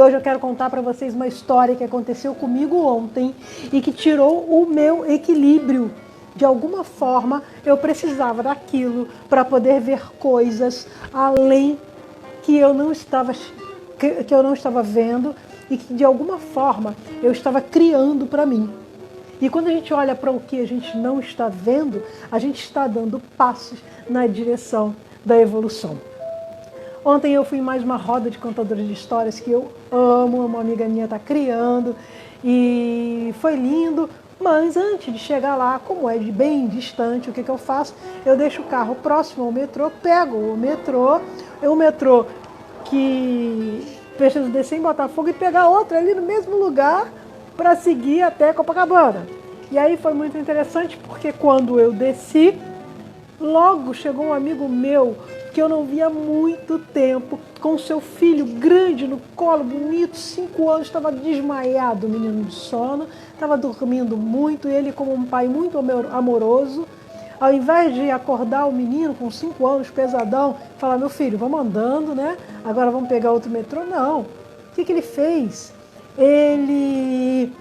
Hoje eu quero contar para vocês uma história que aconteceu comigo ontem e que tirou o meu equilíbrio. De alguma forma eu precisava daquilo para poder ver coisas além que eu não estava vendo e que de alguma forma eu estava criando para mim. E quando a gente olha para o que a gente não está vendo, a gente está dando passos na direção da evolução. Ontem eu fui em mais uma roda de contadores de histórias que eu amo, uma amiga minha está criando e foi lindo, mas antes de chegar lá, como é bem distante, o que eu faço? Eu deixo o carro próximo ao metrô, pego o metrô que precisa descer em Botafogo e pegar outro ali no mesmo lugar para seguir até Copacabana. E aí foi muito interessante porque quando eu desci, logo chegou um amigo meu que eu não via há muito tempo, com seu filho grande no colo, bonito, 5 anos, estava desmaiado, o menino de sono, estava dormindo muito, e ele como um pai muito amoroso, ao invés de acordar o menino com 5 anos, pesadão, falar, meu filho, vamos andando, né? Agora vamos pegar outro metrô. Não. O que ele fez? Ele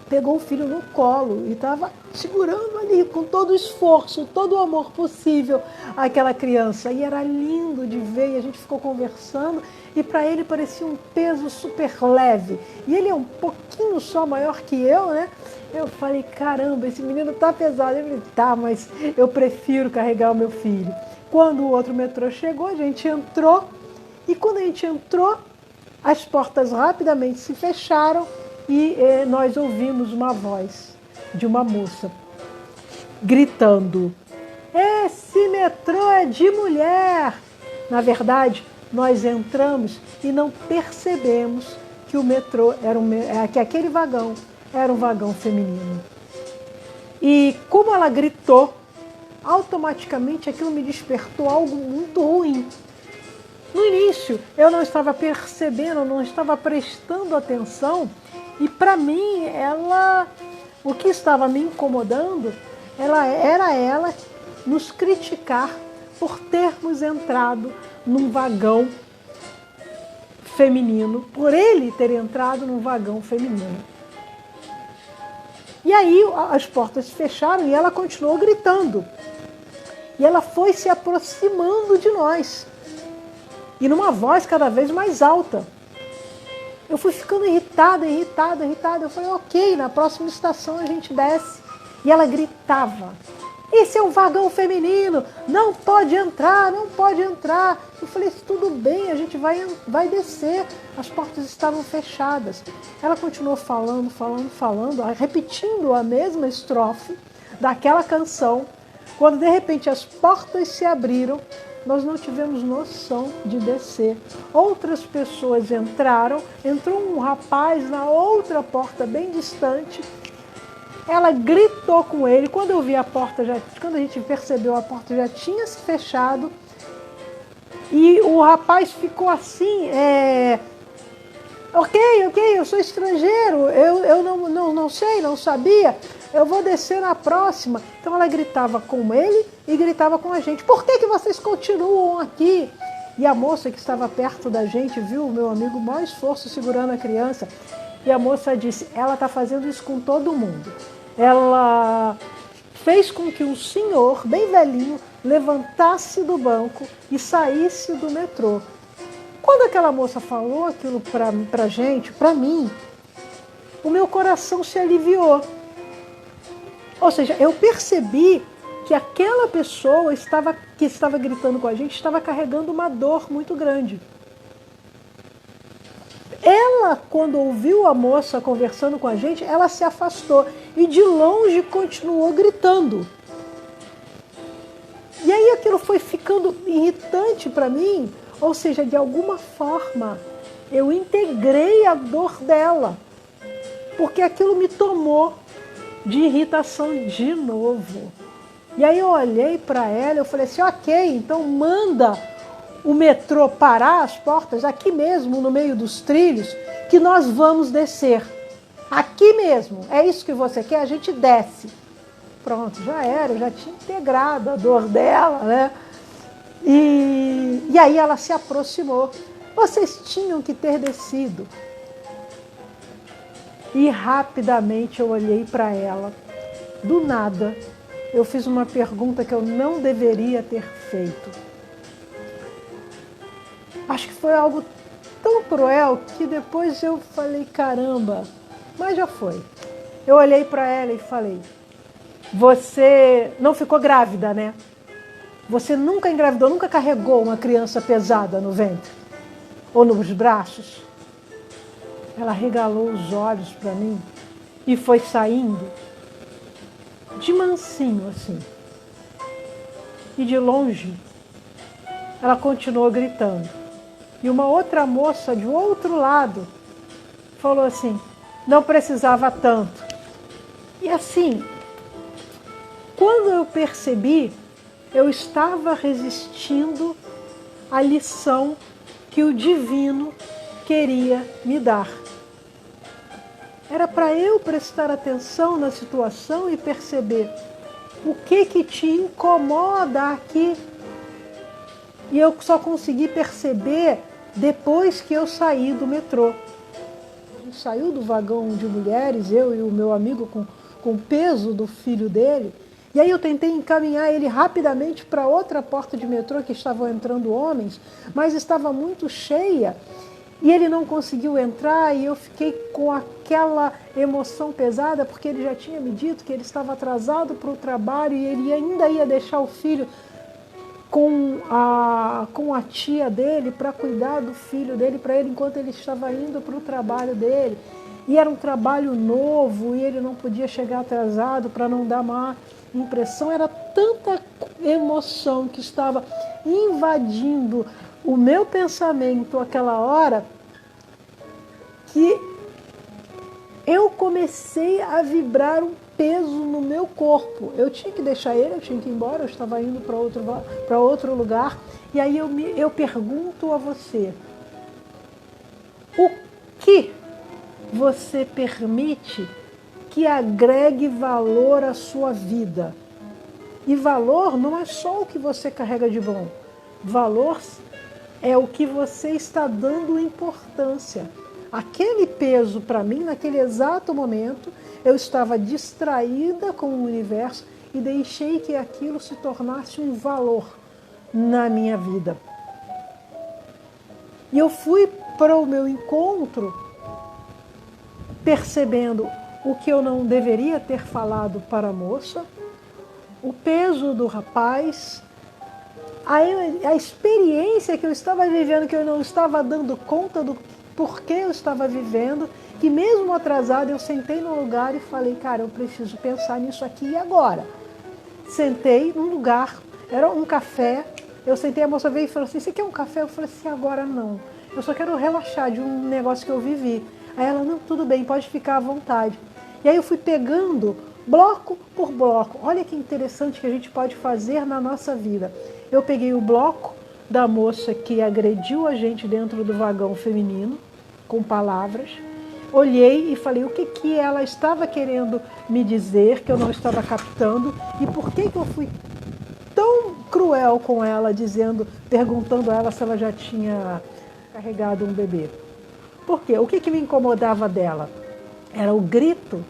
pegou o filho no colo e estava segurando ali com todo o esforço, todo o amor possível aquela criança. E era lindo de ver, e a gente ficou conversando, e para ele parecia um peso super leve. E ele é um pouquinho só maior que eu, né? Eu falei, caramba, esse menino tá pesado. Ele tá, mas eu prefiro carregar o meu filho. Quando o outro metrô chegou, a gente entrou, e quando a gente entrou, as portas rapidamente se fecharam, e nós ouvimos uma voz de uma moça gritando, esse metrô é de mulher. Na verdade, nós entramos e não percebemos que o metrô que aquele vagão era um vagão feminino. E como ela gritou, automaticamente aquilo me despertou algo muito ruim. No início, eu não estava percebendo, não estava prestando atenção, e para mim, o que estava me incomodando, era ela nos criticar por termos entrado num vagão feminino, por ele ter entrado num vagão feminino. E aí as portas se fecharam e ela continuou gritando. E ela foi se aproximando de nós. E numa voz cada vez mais alta. Eu fui ficando irritada. Eu falei, ok, na próxima estação a gente desce. E ela gritava, esse é um vagão feminino, não pode entrar, não pode entrar. Eu falei, tudo bem, a gente vai descer. As portas estavam fechadas. Ela continuou falando, repetindo a mesma estrofe daquela canção. Quando de repente as portas se abriram, nós não tivemos noção de descer. Outras pessoas entrou um rapaz na outra porta bem distante. Ela gritou com ele. Quando eu vi quando a gente percebeu, a porta já tinha se fechado. E o rapaz ficou assim, ok, eu sou estrangeiro, eu não sei, não sabia, eu vou descer na próxima. Então ela gritava com ele e gritava com a gente, por que vocês continuam aqui? E a moça que estava perto da gente viu o meu amigo maior esforço segurando a criança, e a moça disse, ela está fazendo isso com todo mundo. Ela fez com que um senhor bem velhinho levantasse do banco e saísse do metrô. Quando aquela moça falou aquilo pra gente, pra mim, o meu coração se aliviou. Ou seja, eu percebi que aquela pessoa que estava gritando com a gente estava carregando uma dor muito grande. Ela, quando ouviu a moça conversando com a gente, ela se afastou e de longe continuou gritando. E aí aquilo foi ficando irritante para mim, ou seja, de alguma forma eu integrei a dor dela, porque aquilo me tomou de irritação de novo. E aí eu olhei para ela e eu falei assim, ok, então manda o metrô parar as portas aqui mesmo, no meio dos trilhos, que nós vamos descer. Aqui mesmo, é isso que você quer? A gente desce. Pronto, já era, eu já tinha integrado a dor dela, né? E aí ela se aproximou. Vocês tinham que ter descido. E rapidamente eu olhei para ela. Do nada, eu fiz uma pergunta que eu não deveria ter feito. Acho que foi algo tão cruel que depois eu falei, caramba, mas já foi. Eu olhei para ela e falei, você não ficou grávida, né? Você nunca engravidou, nunca carregou uma criança pesada no ventre ou nos braços? Ela regalou os olhos para mim e foi saindo de mansinho assim. E de longe, ela continuou gritando. E uma outra moça de outro lado falou assim, não precisava tanto. E assim, quando eu percebi, eu estava resistindo à lição que o divino queria me dar. Era para eu prestar atenção na situação e perceber o que te incomoda aqui. E eu só consegui perceber depois que eu saí do metrô. A gente saiu do vagão de mulheres, eu e o meu amigo com o peso do filho dele. E aí eu tentei encaminhar ele rapidamente para outra porta de metrô que estavam entrando homens, mas estava muito cheia e ele não conseguiu entrar e eu fiquei com aquela emoção pesada porque ele já tinha me dito que ele estava atrasado para o trabalho e ele ainda ia deixar o filho com a tia dele para cuidar do filho dele para ele enquanto ele estava indo para o trabalho dele. E era um trabalho novo e ele não podia chegar atrasado para não dar má impressão. Era tanta emoção que estava invadindo o meu pensamento aquela hora que eu comecei a vibrar um peso no meu corpo. Eu tinha que deixar ele, eu tinha que ir embora, eu estava indo para outro lugar. E aí eu pergunto a você, o que você permite que agregue valor à sua vida? E valor não é só o que você carrega de bom. Valor é o que você está dando importância. Aquele peso para mim, naquele exato momento, eu estava distraída com o universo e deixei que aquilo se tornasse um valor na minha vida. E eu fui para o meu encontro percebendo o que eu não deveria ter falado para a moça, o peso do rapaz, a experiência que eu estava vivendo, que eu não estava dando conta do porquê eu estava vivendo, que mesmo atrasada eu sentei no lugar e falei, cara, eu preciso pensar nisso aqui e agora. Sentei num lugar, era um café, eu sentei, a moça veio e falou assim, você quer um café? Eu falei assim, agora não, eu só quero relaxar de um negócio que eu vivi. Aí ela, não, tudo bem, pode ficar à vontade. E aí eu fui pegando bloco por bloco. Olha que interessante que a gente pode fazer na nossa vida. Eu peguei o bloco da moça que agrediu a gente dentro do vagão feminino, com palavras. Olhei e falei o que ela estava querendo me dizer, que eu não estava captando, e por que eu fui tão cruel com ela, perguntando a ela se ela já tinha carregado um bebê. Por quê? O que me incomodava dela? Era o grito.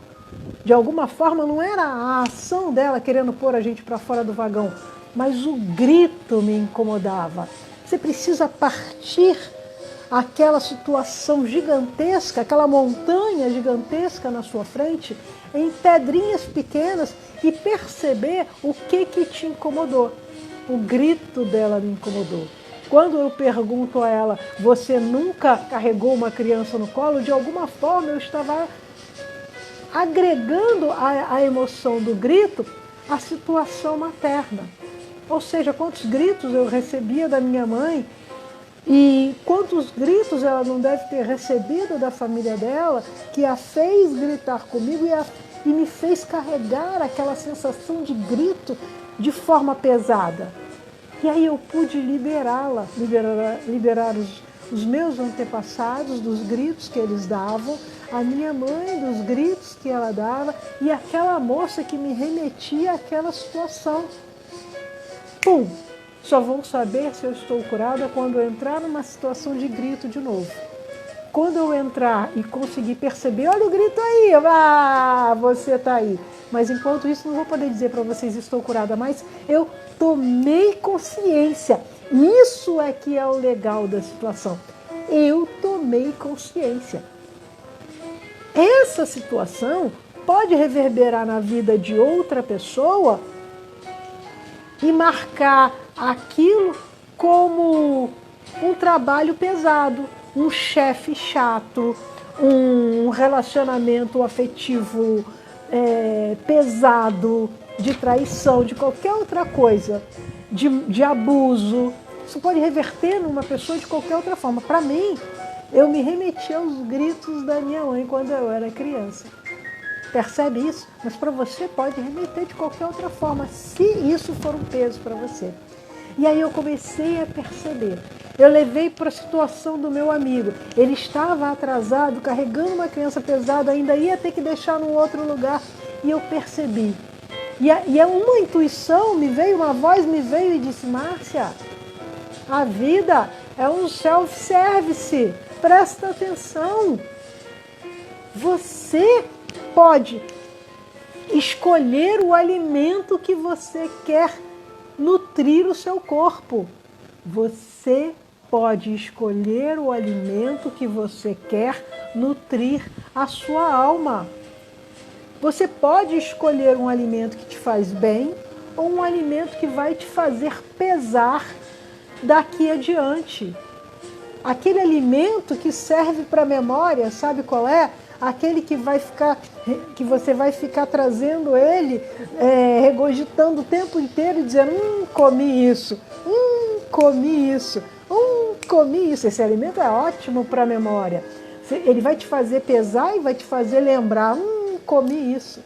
De alguma forma, não era a ação dela querendo pôr a gente para fora do vagão, mas o grito me incomodava. Você precisa partir aquela situação gigantesca, aquela montanha gigantesca na sua frente, em pedrinhas pequenas e perceber o que te incomodou. O grito dela me incomodou. Quando eu pergunto a ela, você nunca carregou uma criança no colo? De alguma forma eu estava agregando a emoção do grito à situação materna. Ou seja, quantos gritos eu recebia da minha mãe e quantos gritos ela não deve ter recebido da família dela, que a fez gritar comigo e me fez carregar aquela sensação de grito de forma pesada. E aí eu pude liberar os meus antepassados dos gritos que eles davam, a minha mãe dos gritos que ela dava e aquela moça que me remetia àquela situação. Pum! Só vou saber se eu estou curada quando eu entrar numa situação de grito de novo. quando eu entrar e conseguir perceber, olha o grito aí, você está aí. Mas enquanto isso, não vou poder dizer para vocês estou curada, mas eu tomei consciência. Isso é que é o legal da situação. Eu tomei consciência. Essa situação pode reverberar na vida de outra pessoa e marcar aquilo como um trabalho pesado, um chefe chato, um relacionamento afetivo pesado, de traição, de qualquer outra coisa, de abuso. Isso pode reverter numa pessoa de qualquer outra forma. Para mim, eu me remeti aos gritos da minha mãe quando eu era criança. Percebe isso? Mas para você pode remeter de qualquer outra forma, se isso for um peso para você. E aí eu comecei a perceber. Eu levei para a situação do meu amigo. Ele estava atrasado, carregando uma criança pesada, ainda ia ter que deixar num outro lugar. E eu percebi. E uma intuição me veio, uma voz me veio e disse: Márcia, a vida é um self-service. Presta atenção. Você pode escolher o alimento que você quer nutrir o seu corpo. Você pode escolher o alimento que você quer nutrir a sua alma. Você pode escolher um alimento que te faz bem ou um alimento que vai te fazer pesar daqui adiante. Aquele alimento que serve para a memória, sabe qual é? Aquele que você vai ficar trazendo ele, regurgitando o tempo inteiro e dizendo: comi isso, comi isso, comi isso. Esse alimento é ótimo para a memória. Ele vai te fazer pesar e vai te fazer lembrar: comi isso.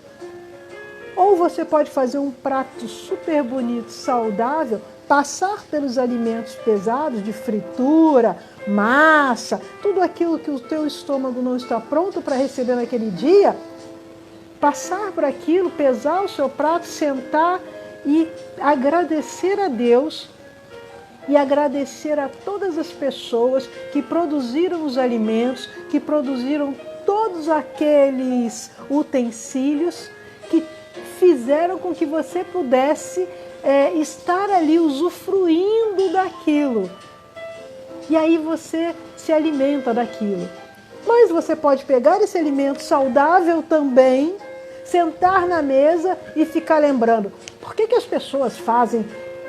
Ou você pode fazer um prato super bonito, saudável, passar pelos alimentos pesados de fritura, massa, tudo aquilo que o teu estômago não está pronto para receber naquele dia, passar por aquilo, pesar o seu prato, sentar e agradecer a Deus e agradecer a todas as pessoas que produziram os alimentos, que produziram todos aqueles utensílios que fizeram com que você pudesse estar ali usufruindo daquilo. E aí você se alimenta daquilo. Mas você pode pegar esse alimento saudável também, sentar na mesa e ficar lembrando: por que as pessoas fazem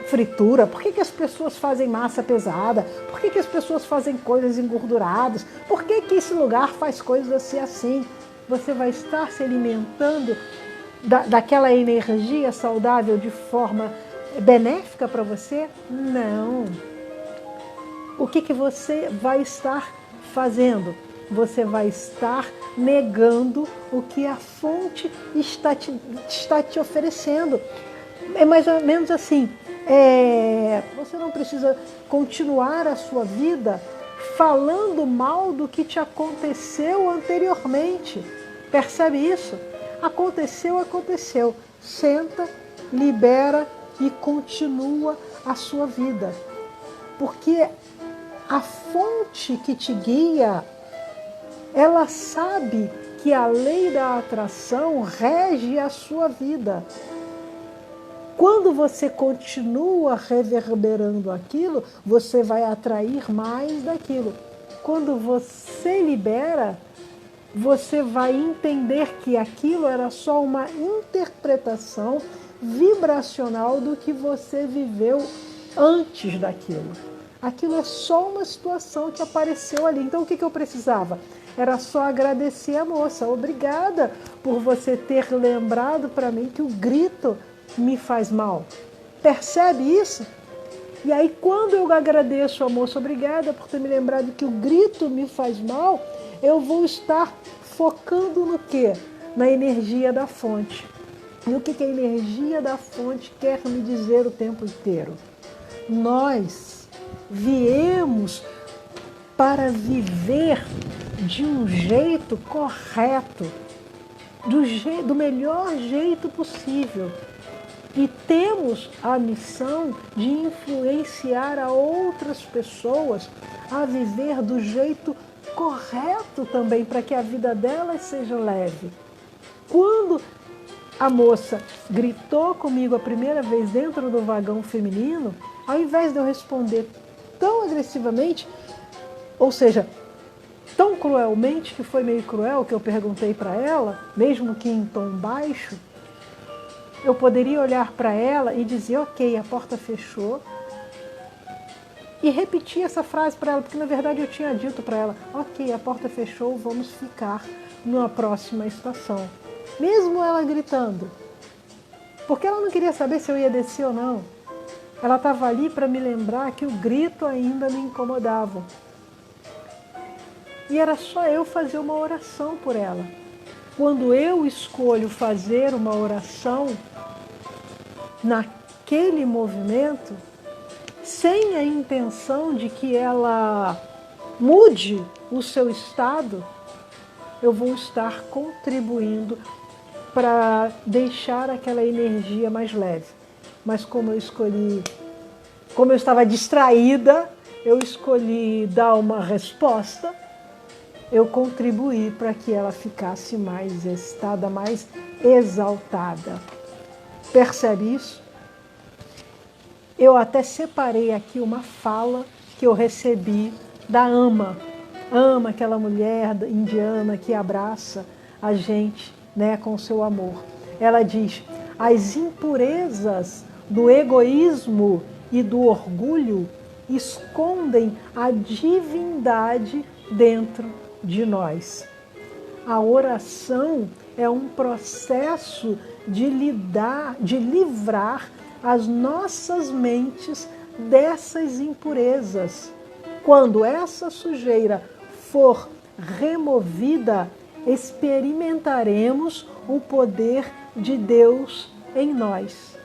fritura? Por que as pessoas fazem massa pesada? Por que as pessoas fazem coisas engorduradas? Por que esse lugar faz coisas assim? Você vai estar se alimentando daquela energia saudável de forma benéfica para você? Não. O que você vai estar fazendo? Você vai estar negando o que a fonte está te oferecendo. É mais ou menos assim. Você não precisa continuar a sua vida falando mal do que te aconteceu anteriormente. Percebe isso? Aconteceu, aconteceu. Senta, libera e continua a sua vida. Porque a fonte que te guia, ela sabe que a lei da atração rege a sua vida. Quando você continua reverberando aquilo, você vai atrair mais daquilo. Quando você libera, você vai entender que aquilo era só uma interpretação vibracional do que você viveu antes daquilo. Aquilo é só uma situação que apareceu ali. Então o que eu precisava? Era só agradecer a moça. Obrigada por você ter lembrado para mim que o grito me faz mal. Percebe isso? E aí quando eu agradeço a moça, obrigada por ter me lembrado que o grito me faz mal, eu vou estar focando no quê? Na energia da fonte. E o que a energia da fonte quer me dizer o tempo inteiro? Nós viemos para viver de um jeito correto, do melhor jeito possível. E temos a missão de influenciar a outras pessoas a viver do jeito correto também para que a vida delas seja leve. Quando a moça gritou comigo a primeira vez dentro do vagão feminino, ao invés de eu responder tão agressivamente, ou seja, tão cruelmente, que foi meio cruel, que eu perguntei para ela, mesmo que em tom baixo, eu poderia olhar para ela e dizer, ok, a porta fechou, e repetir essa frase para ela, porque na verdade eu tinha dito para ela, ok, a porta fechou, vamos ficar numa próxima estação. Mesmo ela gritando, porque ela não queria saber se eu ia descer ou não. Ela estava ali para me lembrar que o grito ainda me incomodava. E era só eu fazer uma oração por ela. Quando eu escolho fazer uma oração naquele movimento, sem a intenção de que ela mude o seu estado, eu vou estar contribuindo para deixar aquela energia mais leve. Mas como eu estava distraída, eu escolhi dar uma resposta, eu contribuí para que ela ficasse mais excitada, mais exaltada. Percebe isso? Eu até separei aqui uma fala que eu recebi da Ama. Ama, aquela mulher indiana que abraça a gente, né, com seu amor. Ela diz, as impurezas do egoísmo e do orgulho escondem a divindade dentro de nós. A oração é um processo de livrar as nossas mentes dessas impurezas. Quando essa sujeira for removida, experimentaremos o poder de Deus em nós.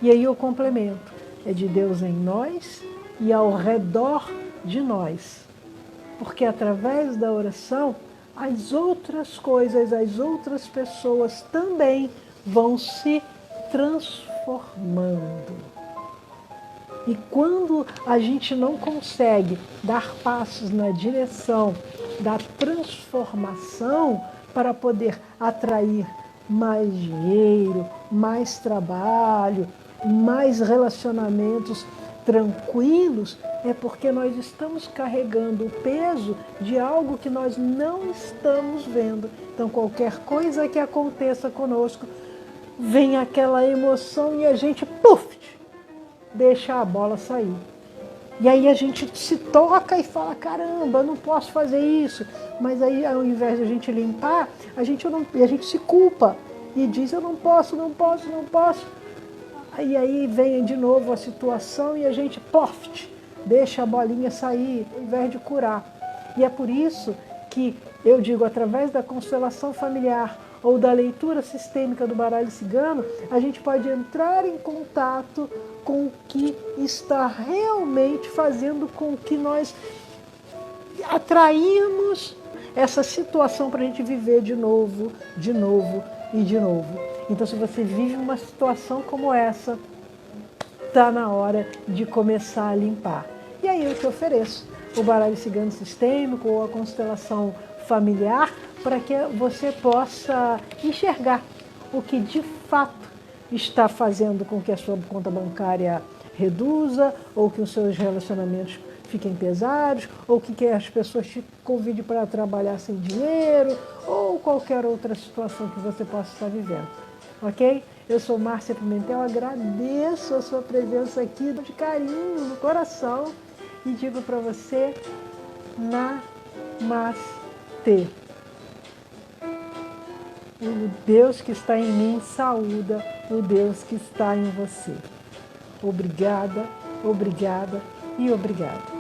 E aí eu complemento, é de Deus em nós e ao redor de nós. Porque através da oração, as outras coisas, as outras pessoas também vão se transformando. E quando a gente não consegue dar passos na direção da transformação para poder atrair mais dinheiro, mais trabalho, mais relacionamentos tranquilos, é porque nós estamos carregando o peso de algo que nós não estamos vendo. Então, qualquer coisa que aconteça conosco, vem aquela emoção e a gente, puf, deixa a bola sair. E aí a gente se toca e fala, caramba, eu não posso fazer isso. Mas aí, ao invés de a gente limpar, a gente se culpa e diz, eu não posso. E aí vem de novo a situação e a gente, pof, deixa a bolinha sair, ao invés de curar. E é por isso que eu digo, através da constelação familiar ou da leitura sistêmica do baralho cigano, a gente pode entrar em contato com o que está realmente fazendo com que nós atraímos essa situação para a gente viver de novo. Então, se você vive uma situação como essa, está na hora de começar a limpar. E aí eu te ofereço o baralho cigano sistêmico ou a constelação familiar para que você possa enxergar o que de fato está fazendo com que a sua conta bancária reduza, ou que os seus relacionamentos fiquem pesados, ou que as pessoas te convidem para trabalhar sem dinheiro, ou qualquer outra situação que você possa estar vivendo. Ok? Eu sou Márcia Pimentel, agradeço a sua presença aqui de carinho no coração e digo para você, Namastê. O Deus que está em mim saúda o Deus que está em você. Obrigada, obrigada e obrigada.